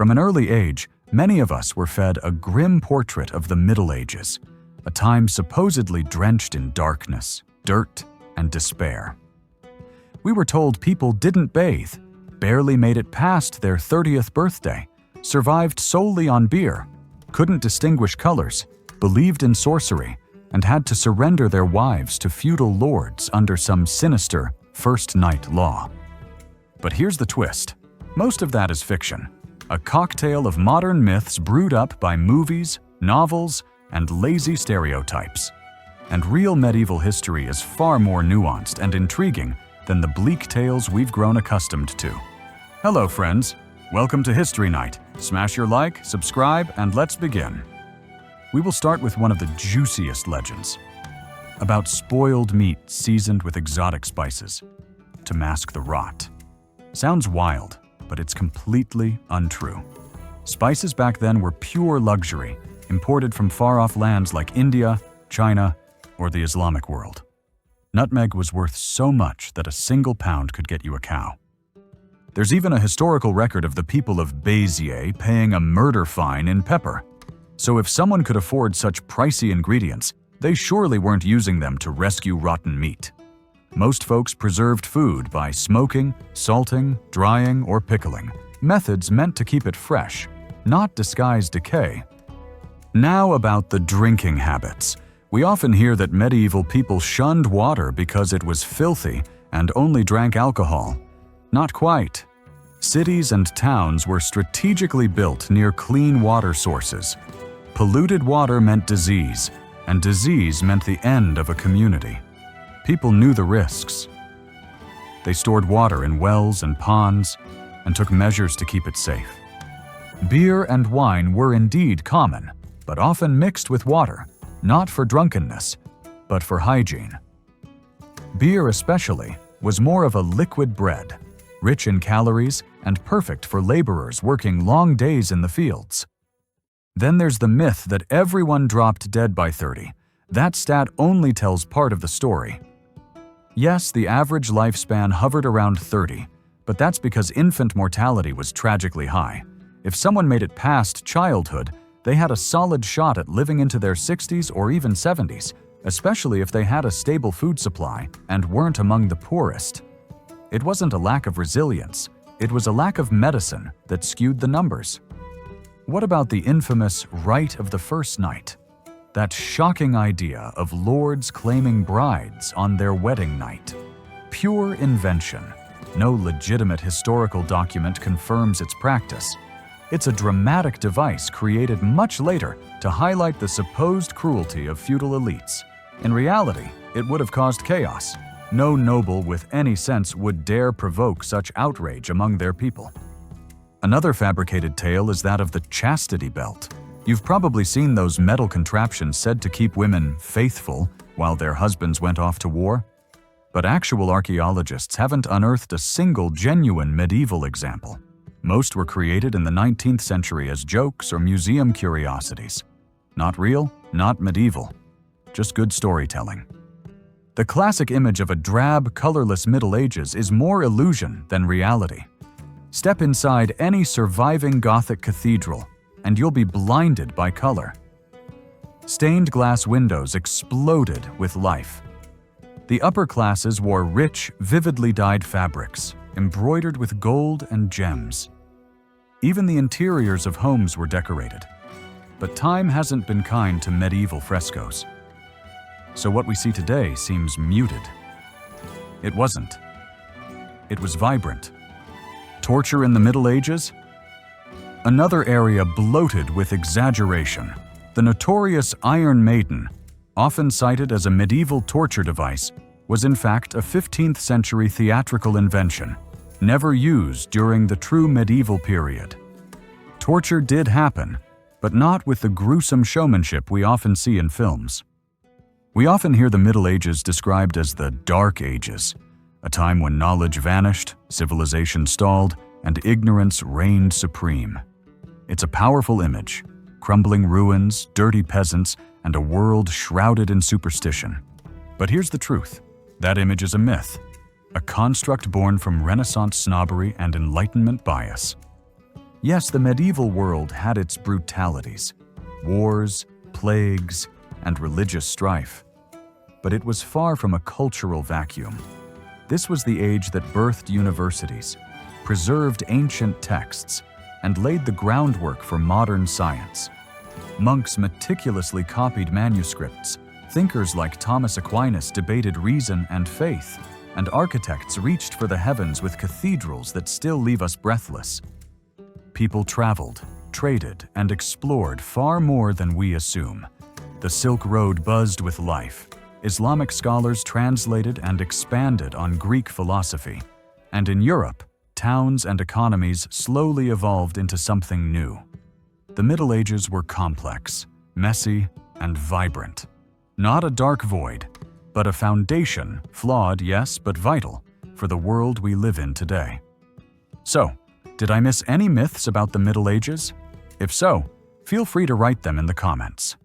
From an early age, many of us were fed a grim portrait of the Middle Ages, a time supposedly drenched in darkness, dirt, and despair. We were told people didn't bathe, barely made it past their 30th birthday, survived solely on beer, couldn't distinguish colors, believed in sorcery, and had to surrender their wives to feudal lords under some sinister first-night law. But here's the twist. Most of that is fiction, a cocktail of modern myths brewed up by movies, novels, and lazy stereotypes. And real medieval history is far more nuanced and intriguing than the bleak tales we've grown accustomed to. Hello, friends. Welcome to History Night. Smash your like, subscribe, and let's begin. We will start with one of the juiciest legends, about spoiled meat seasoned with exotic spices to mask the rot. Sounds wild, but it's completely untrue. Spices back then were pure luxury, imported from far-off lands like India, China, or the Islamic world. Nutmeg was worth so much that a single pound could get you a cow. There's even a historical record of the people of Béziers paying a murder fine in pepper. So if someone could afford such pricey ingredients, they surely weren't using them to rescue rotten meat. Most folks preserved food by smoking, salting, drying, or pickling, methods meant to keep it fresh, not disguise decay. Now about the drinking habits. We often hear that medieval people shunned water because it was filthy and only drank alcohol. Not quite. Cities and towns were strategically built near clean water sources. Polluted water meant disease, and disease meant the end of a community. People knew the risks. They stored water in wells and ponds and took measures to keep it safe. Beer and wine were indeed common, but often mixed with water, not for drunkenness, but for hygiene. Beer especially was more of a liquid bread, rich in calories and perfect for laborers working long days in the fields. Then there's the myth that everyone dropped dead by 30. That stat only tells part of the story. Yes, the average lifespan hovered around 30, but that's because infant mortality was tragically high. If someone made it past childhood, they had a solid shot at living into their 60s or even 70s, especially if they had a stable food supply and weren't among the poorest. It wasn't a lack of resilience, it was a lack of medicine that skewed the numbers. What about the infamous rite of the first night? That shocking idea of lords claiming brides on their wedding night. Pure invention. No legitimate historical document confirms its practice. It's a dramatic device created much later to highlight the supposed cruelty of feudal elites. In reality, it would have caused chaos. No noble with any sense would dare provoke such outrage among their people. Another fabricated tale is that of the chastity belt. You've probably seen those metal contraptions said to keep women faithful while their husbands went off to war. But actual archaeologists haven't unearthed a single genuine medieval example. Most were created in the 19th century as jokes or museum curiosities. Not real, not medieval, just good storytelling. The classic image of a drab, colorless Middle Ages is more illusion than reality. Step inside any surviving Gothic cathedral, and you'll be blinded by color. Stained glass windows exploded with life. The upper classes wore rich, vividly dyed fabrics, embroidered with gold and gems. Even the interiors of homes were decorated. But time hasn't been kind to medieval frescoes. So what we see today seems muted. It wasn't. It was vibrant. Torture in the Middle Ages? Another area bloated with exaggeration. The notorious Iron Maiden, often cited as a medieval torture device, was in fact a 15th century theatrical invention, never used during the true medieval period. Torture did happen, but not with the gruesome showmanship we often see in films. We often hear the Middle Ages described as the Dark Ages, a time when knowledge vanished, civilization stalled, and ignorance reigned supreme. It's a powerful image, crumbling ruins, dirty peasants, and a world shrouded in superstition. But here's the truth. That image is a myth, a construct born from Renaissance snobbery and Enlightenment bias. Yes, the medieval world had its brutalities, wars, plagues, and religious strife. But it was far from a cultural vacuum. This was the age that birthed universities, preserved ancient texts, and laid the groundwork for modern science. Monks meticulously copied manuscripts, thinkers like Thomas Aquinas debated reason and faith, and architects reached for the heavens with cathedrals that still leave us breathless. People traveled, traded, and explored far more than we assume. The Silk Road buzzed with life. Islamic scholars translated and expanded on Greek philosophy. And in Europe, towns and economies slowly evolved into something new. The Middle Ages were complex, messy, and vibrant. Not a dark void, but a foundation, flawed, yes, but vital, for the world we live in today. So, did I miss any myths about the Middle Ages? If so, feel free to write them in the comments.